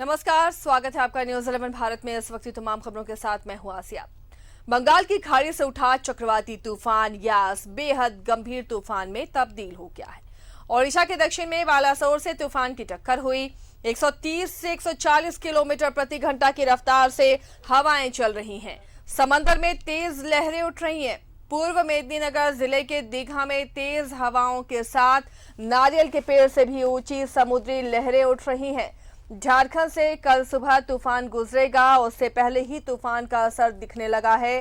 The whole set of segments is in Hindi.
नमस्कार, स्वागत है आपका न्यूज 11 भारत में। इस वक्त की तमाम खबरों के साथ मैं हूं आसिया। बंगाल की खाड़ी से उठा चक्रवाती तूफान यास बेहद गंभीर तूफान में तब्दील हो गया है। ओडिशा के दक्षिण में बालासोर से तूफान की टक्कर हुई। 130 से 140 किलोमीटर प्रति घंटा की रफ्तार से हवाएं चल रही हैं। समंदर में तेज लहरें उठ रही हैं। पूर्व मेदिनीनगर जिले के दीघा में तेज हवाओं के साथ नारियल के पेड़ से भी ऊंची समुद्री लहरें उठ रही हैं। झारखंड से कल सुबह तूफान गुजरेगा, उससे पहले ही तूफान का असर दिखने लगा है।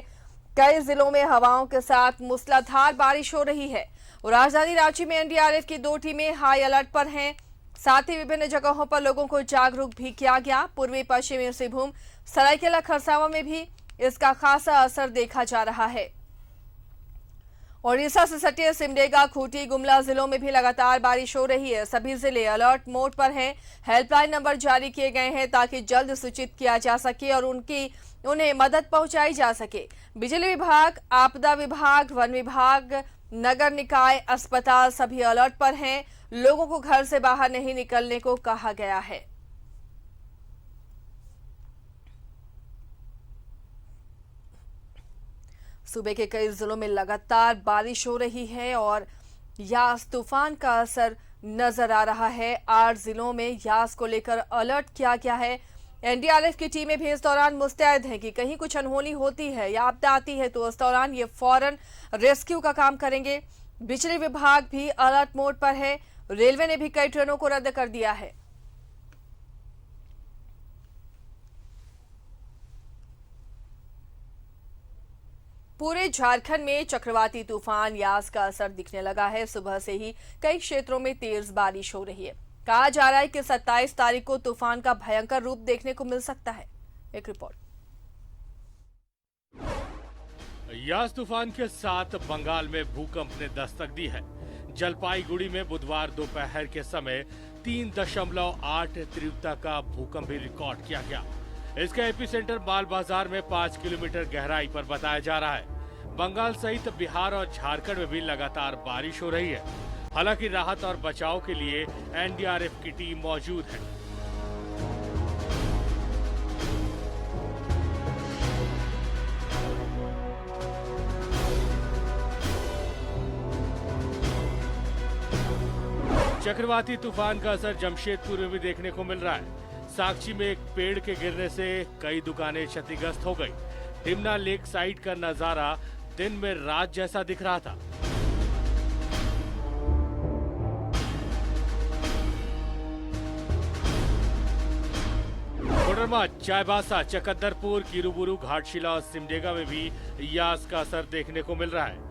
कई जिलों में हवाओं के साथ मूसलाधार बारिश हो रही है। राजधानी रांची में एनडीआरएफ की 2 टीमें हाई अलर्ट पर हैं। साथ ही विभिन्न जगहों पर लोगों को जागरूक भी किया गया। पूर्वी पश्चिमी सिंहभूम, सरायकेला खरसावां में भी इसका खासा असर देखा जा रहा है। ओडिशा से सटे सिमडेगा, खूंटी, गुमला जिलों में भी लगातार बारिश हो रही है। सभी जिले अलर्ट मोड पर हैं। हेल्पलाइन नंबर जारी किए गए हैं ताकि जल्द सूचित किया जा सके और उन्हें मदद पहुंचाई जा सके। बिजली विभाग, आपदा विभाग, वन विभाग, नगर निकाय, अस्पताल सभी अलर्ट पर हैं। लोगों को घर से बाहर नहीं निकलने को कहा गया है। सूबे के कई जिलों में लगातार बारिश हो रही है और यास तूफान का असर नजर आ रहा है। 8 जिलों में यास को लेकर अलर्ट किया गया है। एनडीआरएफ की टीमें भी इस दौरान मुस्तैद हैं कि कहीं कुछ अनहोनी होती है या आपदा आती है तो उस दौरान ये फौरन रेस्क्यू का काम करेंगे। बिजली विभाग भी अलर्ट मोड पर है। रेलवे ने भी कई ट्रेनों को रद्द कर दिया है। पूरे झारखंड में चक्रवाती तूफान यास का असर दिखने लगा है। सुबह से ही कई क्षेत्रों में तेज बारिश हो रही है। कहा जा रहा है कि 27 तारीख को तूफान का भयंकर रूप देखने को मिल सकता है। एक रिपोर्ट। यास तूफान के साथ बंगाल में भूकंप ने दस्तक दी है। जलपाईगुड़ी में बुधवार दोपहर के समय 3.8 तीव्रता का भूकंप भी रिकॉर्ड किया गया। इसका एपिसेंटर माल बाजार में 5 किलोमीटर गहराई पर बताया जा रहा है। बंगाल सहित बिहार और झारखंड में भी लगातार बारिश हो रही है। हालांकि राहत और बचाव के लिए एनडीआरएफ की टीम मौजूद है। चक्रवाती तूफान का असर जमशेदपुर में भी देखने को मिल रहा है। साक्षी में एक पेड़ के गिरने से कई दुकानें क्षतिग्रस्त हो गई। टिमना लेक साइड का नजारा दिन में रात जैसा दिख रहा था। कोडरमा, चाईबासा, चकंदरपुर, किरूबुरू, घाटशिला और सिमडेगा में भी यास का असर देखने को मिल रहा है।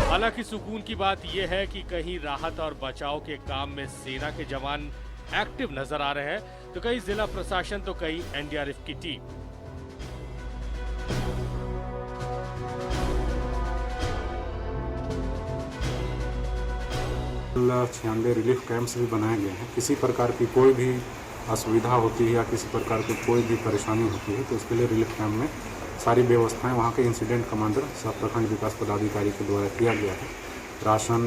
हालांकि सुकून की बात यह है कि कहीं राहत और बचाव के काम में सेना के जवान एक्टिव नजर आ रहे हैं तो कई जिला प्रशासन तो कई एनडीआरएफ की टीम। 96 रिलीफ कैंप्स भी बनाए गए हैं। किसी प्रकार की कोई भी असुविधा होती है या किसी प्रकार की कोई भी परेशानी होती है तो उसके लिए रिलीफ कैंप में सारी व्यवस्थाएं वहां के इंसिडेंट कमांडर सब प्रखंड विकास पदाधिकारी के द्वारा किया गया है। राशन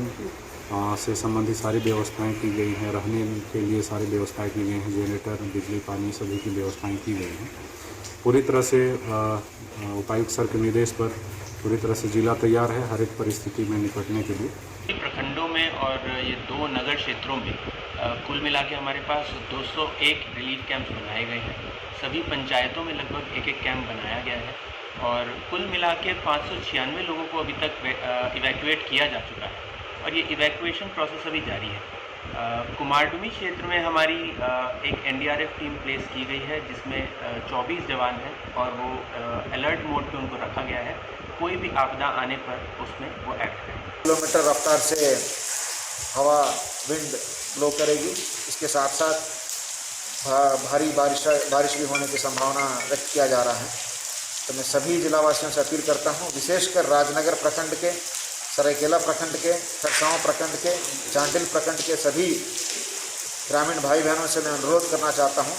से संबंधित सारी व्यवस्थाएं की गई हैं। रहने के लिए सारी व्यवस्थाएं की गई हैं। जनरेटर, बिजली, पानी सभी की व्यवस्थाएं की गई हैं। पूरी तरह से उपायुक्त सर के निर्देश पर पूरी तरह से जिला तैयार है हर एक परिस्थिति में निपटने के लिए। प्रखंडों में और ये 2 नगर क्षेत्रों में कुल मिला के हमारे पास 201 रिलीफ कैंप्स बनाए गए हैं। सभी पंचायतों में लगभग एक कैंप बनाया गया है और कुल मिला के 596 लोगों को अभी तक इवैक्यूएट किया जा चुका है और ये इवैक्यूएशन प्रोसेस अभी जारी है। कुमारडुमी क्षेत्र में हमारी एक एनडीआरएफ टीम प्लेस की गई है जिसमें 24 जवान हैं और वो अलर्ट मोड पे उनको रखा गया है। कोई भी आपदा आने पर उसमें वो एक्ट करें। किलोमीटर रफ्तार से हवा विंड ब्लो करेगी। इसके साथ साथ भारी बारिश भी होने की संभावना व्यक्त किया जा रहा है। तो मैं सभी जिलावासियों से अपील करता हूं, विशेषकर राजनगर प्रखंड के, सरायकेला प्रखंड के, खरसावां प्रखंड के, चांडिल प्रखंड के सभी ग्रामीण भाई बहनों से मैं अनुरोध करना चाहता हूं,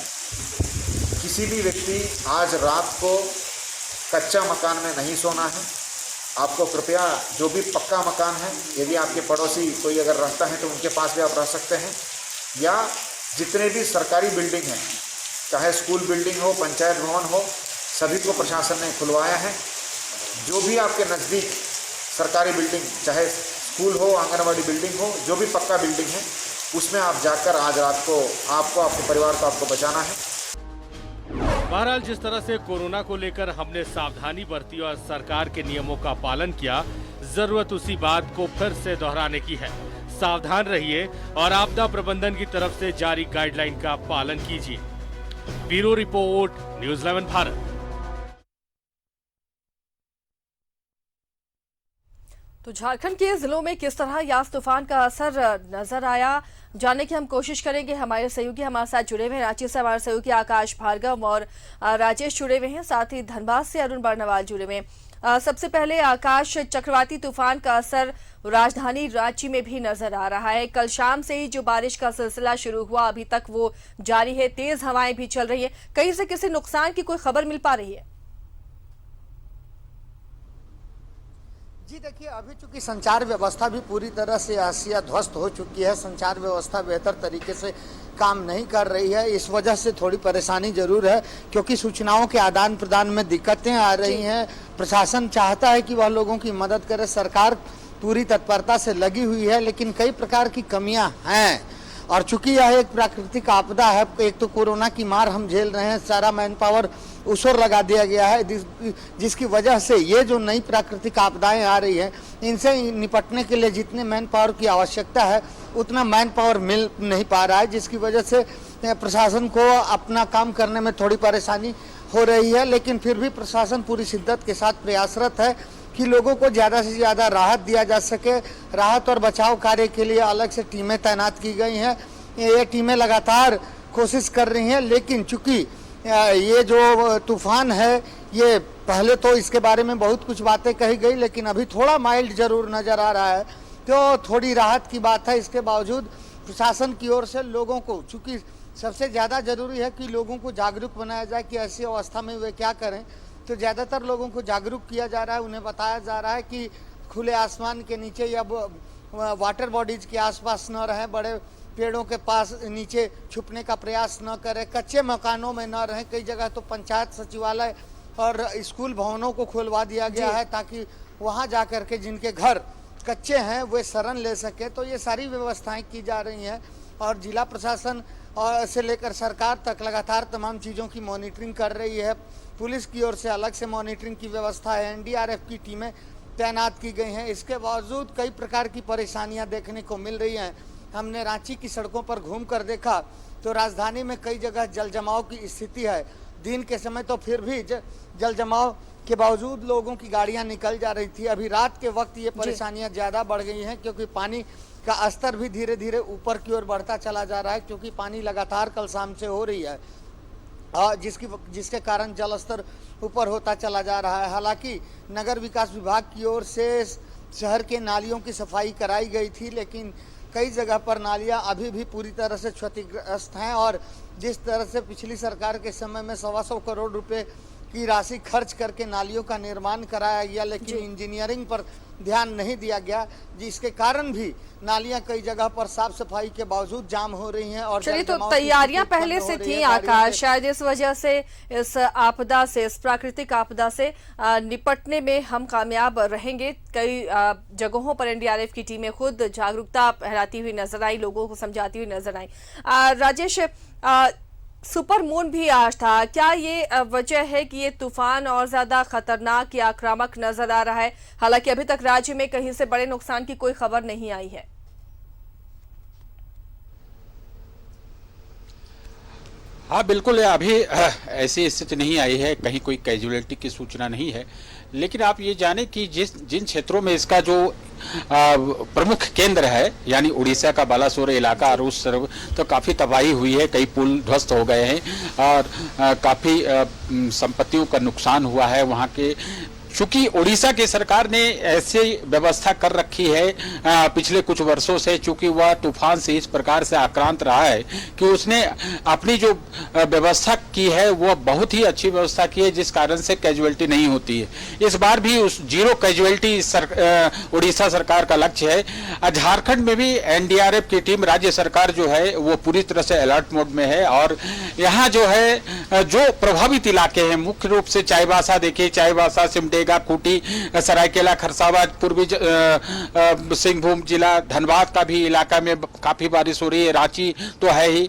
किसी भी व्यक्ति आज रात को कच्चा मकान में नहीं सोना है। आपको कृपया जो भी पक्का मकान है, यदि आपके पड़ोसी कोई अगर रहता है तो उनके पास भी आप रह सकते हैं, या जितने भी सरकारी बिल्डिंग हैं, चाहे स्कूल बिल्डिंग हो, पंचायत भवन हो, सभी को प्रशासन ने खुलवाया है। जो भी आपके नज़दीक सरकारी बिल्डिंग, चाहे स्कूल हो, आंगनवाड़ी बिल्डिंग हो, जो भी पक्का बिल्डिंग है, उसमें आप जाकर आज रात को आपको, आपके परिवार को आपको बचाना है। बहरहाल जिस तरह से कोरोना को लेकर हमने सावधानी बरती और सरकार के नियमों का पालन किया, जरूरत उसी बात को फिर से दोहराने की है। सावधान रहिए और आपदा प्रबंधन की तरफ से जारी गाइडलाइन का पालन कीजिए। Bureau report, news 11 Bharat. तो झारखंड के जिलों में किस तरह यास तूफान का असर नजर आया, जानने की हम कोशिश करेंगे। हमारे सहयोगी हमारे साथ जुड़े हुए हैं। रांची से हमारे सहयोगी आकाश भार्गव और राजेश जुड़े हुए हैं, साथ ही धनबाद से अरुण बर्नवाल जुड़े हुए हैं। सबसे पहले आकाश, चक्रवाती तूफान का असर राजधानी रांची में भी नजर आ रहा है। कल शाम से ही जो बारिश का सिलसिला शुरू हुआ, अभी तक वो जारी है, तेज हवाएं भी चल रही है। कहीं से किसी नुकसान की कोई खबर मिल पा रही है? जी देखिए, अभी चूंकि संचार व्यवस्था भी पूरी तरह से असिया ध्वस्त हो चुकी है, संचार व्यवस्था बेहतर तरीके से काम नहीं कर रही है। इस वजह से थोड़ी परेशानी जरूर है, क्योंकि सूचनाओं के आदान प्रदान में दिक्कतें आ रही हैं। प्रशासन चाहता है कि वह लोगों की मदद करे, सरकार पूरी तत्परता से लगी हुई है, लेकिन कई प्रकार की कमियां हैं। और चूंकि यह एक प्राकृतिक आपदा है, एक तो कोरोना की मार हम झेल रहे हैं, सारा मैन पावर उस ओर लगा दिया गया है, जिसकी वजह से ये जो नई प्राकृतिक आपदाएं आ रही है, इनसे निपटने के लिए जितने मैन पावर की आवश्यकता है उतना मैन पावर मिल नहीं पा रहा है, जिसकी वजह से प्रशासन को अपना काम करने में थोड़ी परेशानी हो रही है। लेकिन फिर भी प्रशासन पूरी शिद्दत के साथ प्रयासरत है कि लोगों को ज़्यादा से ज़्यादा राहत दिया जा सके। राहत और बचाव कार्य के लिए अलग से टीमें तैनात की गई हैं। ये टीमें लगातार कोशिश कर रही हैं, लेकिन चूँकि ये जो तूफान है, ये पहले तो इसके बारे में बहुत कुछ बातें कही गई, लेकिन अभी थोड़ा माइल्ड जरूर नज़र आ रहा है, तो थोड़ी राहत की बात है। इसके बावजूद प्रशासन की ओर से लोगों को, चूँकि सबसे ज़्यादा ज़रूरी है कि लोगों को जागरूक बनाया जाए कि ऐसी अवस्था में वे क्या करें, तो ज़्यादातर लोगों को जागरूक किया जा रहा है। उन्हें बताया जा रहा है कि खुले आसमान के नीचे या वाटर बॉडीज के आसपास न रहें, बड़े पेड़ों के पास नीचे छुपने का प्रयास न करें, कच्चे मकानों में न रहें। कई जगह तो पंचायत सचिवालय और स्कूल भवनों को खुलवा दिया गया है, ताकि वहां जाकर के जिनके घर कच्चे हैं वे शरण ले सके। तो ये सारी व्यवस्थाएं की जा रही हैं, और जिला प्रशासन और से लेकर सरकार तक लगातार तमाम चीज़ों की मॉनिटरिंग कर रही है। पुलिस की ओर से अलग से मॉनिटरिंग की व्यवस्था है, NDRF की टीमें तैनात की गई हैं। इसके बावजूद कई प्रकार की परेशानियां देखने को मिल रही हैं। हमने रांची की सड़कों पर घूम कर देखा तो राजधानी में कई जगह जल जमाव की स्थिति है। दिन के समय तो फिर भी जल जमाव के बावजूद लोगों की गाड़ियां निकल जा रही थी। अभी रात के वक्त ये परेशानियां ज़्यादा बढ़ गई हैं, क्योंकि पानी का स्तर भी धीरे धीरे ऊपर की ओर बढ़ता चला जा रहा है, क्योंकि पानी लगातार कल शाम से हो रही है, जिसके कारण जल स्तर ऊपर होता चला जा रहा है। हालांकि नगर विकास विभाग की ओर से शहर के नालियों की सफाई कराई गई थी, लेकिन कई जगह पर नालियां अभी भी पूरी तरह से क्षतिग्रस्त हैं। और जिस तरह से पिछली सरकार के समय में 125 करोड़ रुपए की राशि खर्च करके नालियों का निर्माण कराया गया, लेकिन इंजीनियरिंग पर ध्यान नहीं दिया गया, जिसके कारण भी नालियां कई जगह पर साफ सफाई के बावजूद जाम हो रही हैं। और चलिए, तो तैयारियां पहले से थी आकाश, शायद इस वजह से, इस आपदा से, इस प्राकृतिक आपदा से निपटने में हम कामयाब रहेंगे। कई जगहों पर NDRF की टीमें खुद जागरूकता फैलाती हुई नजर आई, लोगों को समझाती हुई नजर आई। राजेश, सुपर मून भी आज था, क्या ये वजह है कि ये तूफान और ज्यादा खतरनाक या आक्रामक नजर आ रहा है? हालांकि अभी तक राज्य में कहीं से बड़े नुकसान की कोई खबर नहीं आई है। हाँ बिल्कुल, अभी ऐसी स्थिति नहीं आई है, कहीं कोई कैजुअलिटी की सूचना नहीं है। लेकिन आप ये जाने कि जिन क्षेत्रों में इसका जो प्रमुख केंद्र है, यानी उड़ीसा का बालासोर इलाका और उस तरफ तो काफ़ी तबाही हुई है, कई पुल ध्वस्त हो गए हैं और काफ़ी संपत्तियों का नुकसान हुआ है। वहाँ के चूंकि उड़ीसा की सरकार ने ऐसी व्यवस्था कर रखी है पिछले कुछ वर्षों से, चूंकि वह तूफान से इस प्रकार से आक्रांत रहा है कि उसने अपनी जो व्यवस्था की है वह बहुत ही अच्छी व्यवस्था की है, जिस कारण से कैजुअलिटी नहीं होती है। इस बार भी उस जीरो कैजुअलिटी उड़ीसा सरकार का लक्ष्य है। झारखंड में भी एनडीआरएफ की टीम, राज्य सरकार जो है वो पूरी तरह से अलर्ट मोड में है और यहाँ जो है जो प्रभावित इलाके हैं, मुख्य रूप से चाईबासा, देखिए चाईबासा, सिमडेगा, खूंटी, सरायकेला, खरसावां, पूर्वी सिंहभूम जिला, धनबाद का भी इलाका में काफी बारिश हो रही है, रांची तो है ही।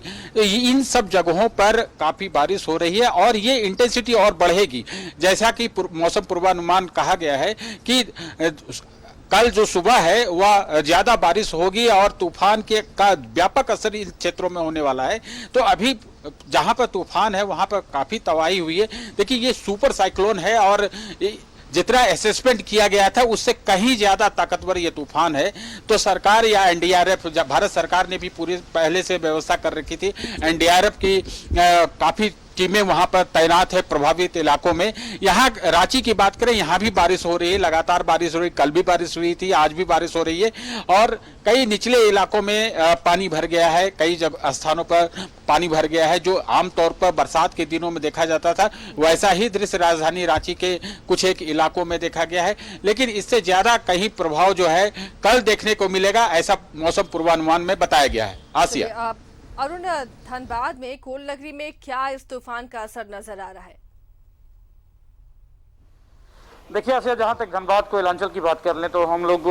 इन सब जगहों पर काफी बारिश हो रही है और ये इंटेंसिटी और बढ़ेगी। जैसा कि मौसम पूर्वानुमान कहा गया है कि कल जो सुबह है वह ज्यादा बारिश होगी और तूफान के का व्यापक असर इन क्षेत्रों में होने वाला है। तो अभी जहां पर तूफान है वहां पर काफी तबाही हुई है। देखिए ये सुपर साइक्लोन है और जितना असेसमेंट किया गया था उससे कहीं ज्यादा ताकतवर ये तूफान है। तो सरकार या एनडीआरएफ, भारत सरकार ने भी पूरी पहले से व्यवस्था कर रखी थी। एनडीआरएफ की काफी टीमें वहां पर तैनात है प्रभावित इलाकों में। यहाँ रांची की बात करें, यहाँ भी बारिश हो रही है, लगातार बारिश हो रही है। कल भी बारिश हुई थी, आज भी बारिश हो रही है और कई निचले इलाकों में पानी भर गया है, कई स्थानों पर पानी भर गया है। जो आमतौर पर बरसात के दिनों में देखा जाता था वैसा ही दृश्य राजधानी रांची के कुछ एक इलाकों में देखा गया है, लेकिन इससे ज्यादा कहीं प्रभाव जो है कल देखने को मिलेगा, ऐसा मौसम पूर्वानुमान में बताया गया है। आसिया, अरुण, धनबाद में कोल नगरी में क्या इस तूफान का असर नजर आ रहा है? देखिए आसिया, जहां तक धनबाद कोयलांचल की बात कर लें तो हम लोग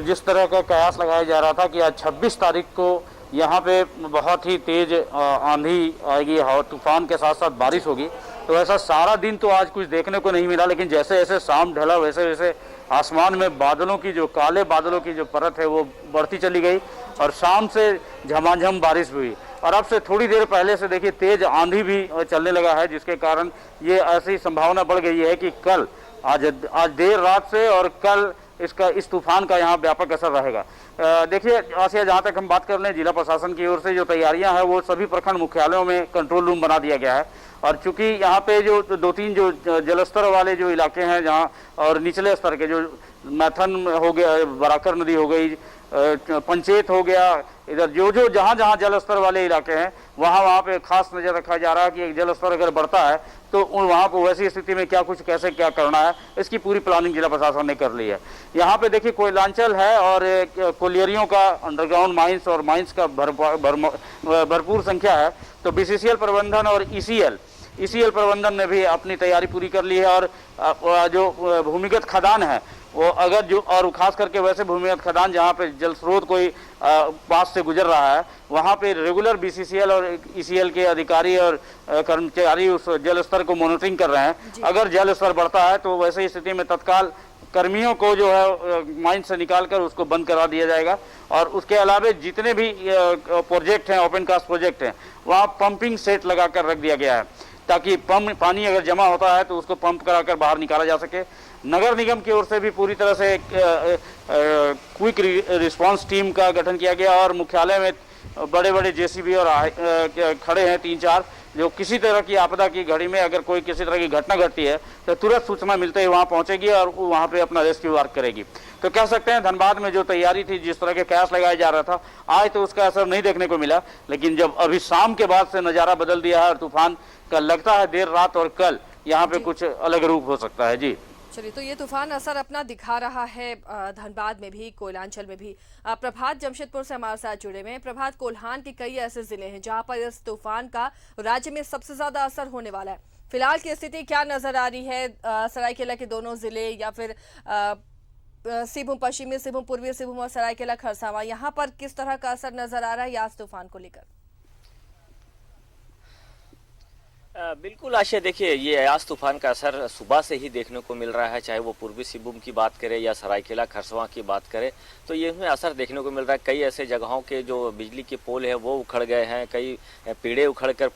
जिस तरह का कयास लगाया जा रहा था कि आज 26 तारीख को यहाँ पे बहुत ही तेज आंधी आएगी, हवा तूफान के साथ साथ बारिश होगी, तो ऐसा सारा दिन तो आज कुछ देखने को नहीं मिला। लेकिन जैसे जैसे शाम ढला वैसे वैसे आसमान में बादलों की जो काले बादलों की जो परत है वो बढ़ती चली गई और शाम से झमाझम बारिश हुई। और अब से थोड़ी देर पहले से देखिए तेज आंधी भी चलने लगा है, जिसके कारण ये ऐसी संभावना बढ़ गई है कि कल आज देर रात से और कल इस तूफान का यहाँ व्यापक असर रहेगा। देखिए आसिया, जहाँ तक हम बात कर लें, जिला प्रशासन की ओर से जो तैयारियां हैं वो सभी प्रखंड मुख्यालयों में कंट्रोल रूम बना दिया गया है। और चूंकि यहाँ पे जो 2-3 जो जलस्तर वाले जो इलाके हैं जहाँ और निचले स्तर के जो मैथन हो गया, बराकर नदी हो गई, पंचेत हो गया, इधर जो जहाँ जल स्तर वाले इलाके हैं वहाँ पे खास नजर रखा जा रहा है कि जल स्तर अगर बढ़ता है तो वहाँ पर वैसी स्थिति में कैसे क्या करना है, इसकी पूरी प्लानिंग जिला प्रशासन ने कर ली है। यहाँ पे देखिए कोयलांचल है और कोलियरियों का अंडरग्राउंड माइंस और माइंस का भरपूर संख्या है। तो बीसीसीएल प्रबंधन और ईसीएल प्रबंधन ने भी अपनी तैयारी पूरी कर ली है और जो भूमिगत खदान है वो अगर जो और खास करके वैसे भूमिगत खदान जहाँ पे जल स्रोत कोई पास से गुजर रहा है वहाँ पे रेगुलर बीसीसीएल और ईसीएल के अधिकारी और कर्मचारी उस जल स्तर को मॉनिटरिंग कर रहे हैं। अगर जल स्तर बढ़ता है तो वैसे स्थिति में तत्काल कर्मियों को जो है माइन से निकालकर उसको बंद करा दिया जाएगा। और उसके अलावा जितने भी प्रोजेक्ट हैं, ओपन कास्ट प्रोजेक्ट हैं, वहाँ पंपिंग सेट लगा कर रख दिया गया है ताकि पानी अगर जमा होता है तो उसको पंप कराकर बाहर निकाला जा सके। नगर निगम की ओर से भी पूरी तरह से क्विक रिस्पांस टीम का गठन किया गया और मुख्यालय में बड़े बड़े जेसीबी और खड़े हैं 3-4 जो किसी तरह की आपदा की घड़ी में अगर कोई किसी तरह की घटना घटती है तो तुरंत सूचना मिलते ही वहां पहुंचेगी और वहां पे अपना रेस्क्यू वर्क करेगी। तो कह सकते हैं धनबाद में जो तैयारी थी, जिस तरह के कयास लगाया जा रहा था, आज तो उसका असर नहीं देखने को मिला, लेकिन जब अभी शाम के बाद से नज़ारा बदल दिया है और तूफान का लगता है देर रात और कल यहाँ पे कुछ अलग रूप हो सकता है। जी चलिए, तो ये तूफान असर अपना दिखा रहा है धनबाद में भी, कोयलांचल में भी। प्रभात जमशेदपुर से हमारे साथ जुड़े हुए हैं। प्रभात, कोल्हान के कई ऐसे जिले हैं जहां पर इस तूफान का राज्य में सबसे ज्यादा असर होने वाला है। फिलहाल की स्थिति क्या नजर आ रही है? सरायकेला के दोनों जिले या फिर सिंहभूम, पश्चिमी सिंहभूम, पूर्वी सिंहभूम और सरायकेला खरसावां, यहाँ पर किस तरह का असर नजर आ रहा है यास तूफान को लेकर? बिल्कुल आशा, देखिए ये अयास तूफान का असर सुबह से ही देखने को मिल रहा है, चाहे वो पूर्वी सिंहभूम की बात करें या सरायकेला खरसावां की बात करें, तो ये इसमें असर देखने को मिल रहा है। कई ऐसे जगहों के जो बिजली के पोल है वो उखड़ गए हैं, कई पेड़े उखड़कर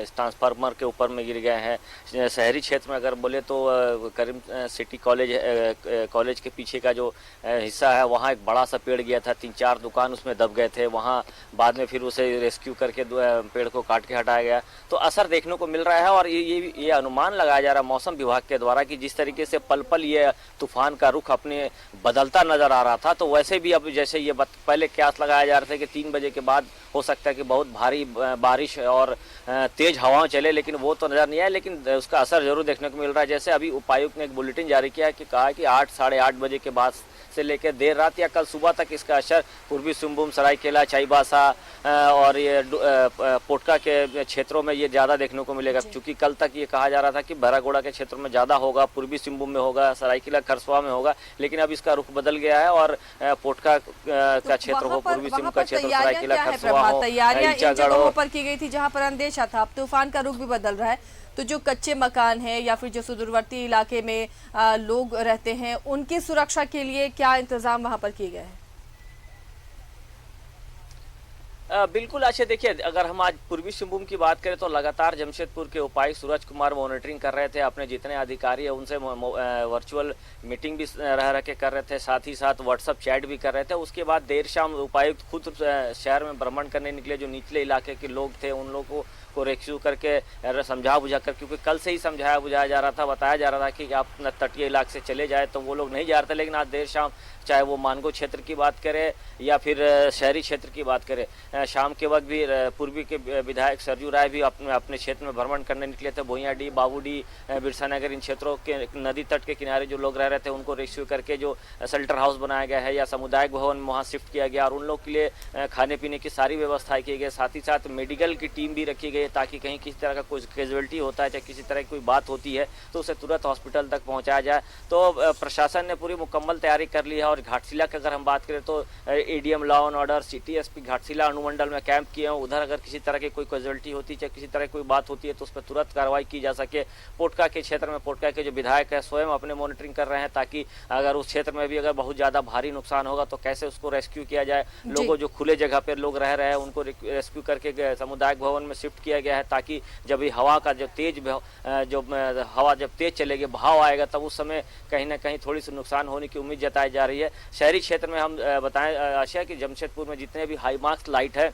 ट्रांसफार्मर के ऊपर में गिर गए हैं। शहरी क्षेत्र में अगर बोले तो करीम सिटी कॉलेज के पीछे का जो हिस्सा है वहाँ एक बड़ा सा पेड़ गया था, 3-4 दुकान उसमें दब गए थे, वहाँ बाद में फिर उसे रेस्क्यू करके पेड़ को काट के हटाया गया। तो असर देखने को मिल रहा है। और ये अनुमान लगाया जा रहा है मौसम विभाग के द्वारा कि जिस तरीके से पल पल ये तूफान का रुख अपने बदलता नजर आ रहा था, तो वैसे भी अब जैसे ये पहले कयास लगाया जा रहा था कि 3 बजे के बाद हो सकता है कि बहुत भारी बारिश और तेज हवाएं चले, लेकिन वो तो नजर नहीं आया, लेकिन उसका असर जरूर देखने को मिल रहा है। जैसे अभी उपायुक्त ने एक बुलेटिन जारी किया है कि कहा कि 8 साढ़े 8 बजे के बाद से लेकर देर रात या कल सुबह तक इसका असर पूर्वी सिंहभूम, सरायकेला, चाईबासा और ये पोटका के क्षेत्रों में ये ज़्यादा देखने को मिलेगा। क्योंकि कल तक ये कहा जा रहा था कि बरागोड़ा के क्षेत्रों में ज़्यादा होगा, पूर्वी सिंहभूम में होगा, सरायकेला खरसवा में होगा, लेकिन अब इसका रुख बदल गया है और पोटका का क्षेत्र हो, पूर्वी सिंहभूम का क्षेत्र, सरायकेला खरसवा हो, तैयारियां इन ईचागढ़ जगहों हो। पर की गई थी जहां पर अंदेशा था, अब तूफान का रुख भी बदल रहा है, तो जो कच्चे मकान है या फिर जो सुदूरवर्ती इलाके में लोग रहते हैं, उनकी सुरक्षा के लिए क्या इंतजाम वहां पर किए गए हैं? बिल्कुल आशा, देखिए अगर हम आज पूर्वी सिंहभूम की बात करें तो लगातार जमशेदपुर के उपायुक्त सूरज कुमार मॉनिटरिंग कर रहे थे, अपने जितने अधिकारी है उनसे वर्चुअल मीटिंग भी रह के कर रहे थे, साथ ही साथ व्हाट्सएप चैट भी कर रहे थे। उसके बाद देर शाम उपायुक्त खुद शहर में भ्रमण करने निकले, जो निचले इलाके के लोग थे उन लोगों को रेस्क्यू करके समझा बुझा कर, क्योंकि कल से ही समझाया बुझाया जा रहा था, बताया जा रहा था कि आप तटीय इलाके से चले जाए, तो वो लोग नहीं जा रहे थे। लेकिन आज देर शाम चाहे वो मानगो क्षेत्र की बात करें या फिर शहरी क्षेत्र की बात करें, शाम के वक्त भी पूर्वी के विधायक सरजू राय भी अपने क्षेत्र में भ्रमण करने निकले थे। भोइयाडी, बाबूडी, बिरसा नगर, इन क्षेत्रों के नदी तट के किनारे जो लोग रह रहे थे उनको रेस्क्यू करके जो शेल्टर हाउस बनाया गया है या सामुदायिक भवन वहाँ शिफ्ट किया गया और उन लोग के लिए खाने पीने की सारी व्यवस्थाएं की गई। साथ ही साथ मेडिकल की टीम भी रखी गई ताकि कहीं किसी तरह का कोई कैजुअलिटी होता है, चाहे किसी तरह की कोई बात होती है तो उसे तुरंत हॉस्पिटल तक पहुँचाया जाए। तो प्रशासन ने पूरी मुकम्मल तैयारी कर ली है। और घाटशिला की अगर हम बात करें तो ADM law and order, city SP Ghatshila अनुमंडल में कैंप किए हैं। उधर अगर किसी तरह की कोई कैजुअलिटी होती है, चाहे किसी तरह की कोई बात होती है तो उस पर तुरंत कार्रवाई की जा सके। पोटका के क्षेत्र में पोटका के जो विधायक है स्वयं अपने मॉनिटरिंग कर रहे हैं ताकि अगर उस क्षेत्र में भी अगर बहुत ज्यादा भारी नुकसान होगा तो कैसे उसको रेस्क्यू किया जाए। लोगों जो खुले जगह पे लोग रह रहे हैं उनको रेस्क्यू करके सामुदायिक भवन में शिफ्ट किया गया है ताकि जब ये हवा का जो हवा जब तेज चलेगी, बहाव आएगा, तब उस समय कहीं ना कहीं थोड़ी सी नुकसान होने की उम्मीद जताई जा रही है। शहरी क्षेत्र में हम बताएं आशा कि जमशेदपुर में जितने भी हाई मार्क्स लाइट है,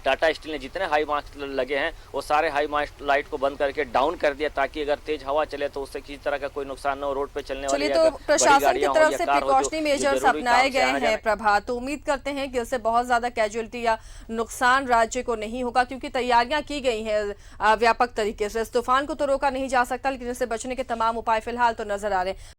टाटा स्टील ने जितने हाई मार्क्स लगे हैं वो सारे हाई मार्क्स लाइट को बंद करके डाउन कर दिया ताकि अगर तेज हवा चले तो उससे किसी तरह का कोई नुकसान न हो। रोड पे चलने वाली तो प्रशासन की तरफ से प्रिकॉशनरी मेजर्स अपनाए गए हैं प्रभात, तो उम्मीद करते हैं कि इससे बहुत ज्यादा कैजुअलिटी या नुकसान राज्य को नहीं होगा क्योंकि तैयारियां की गई हैं व्यापक तरीके से। इस तूफान को तो रोका नहीं जा सकता लेकिन इससे बचने के तमाम उपाय फिलहाल तो नजर आ रहे हैं।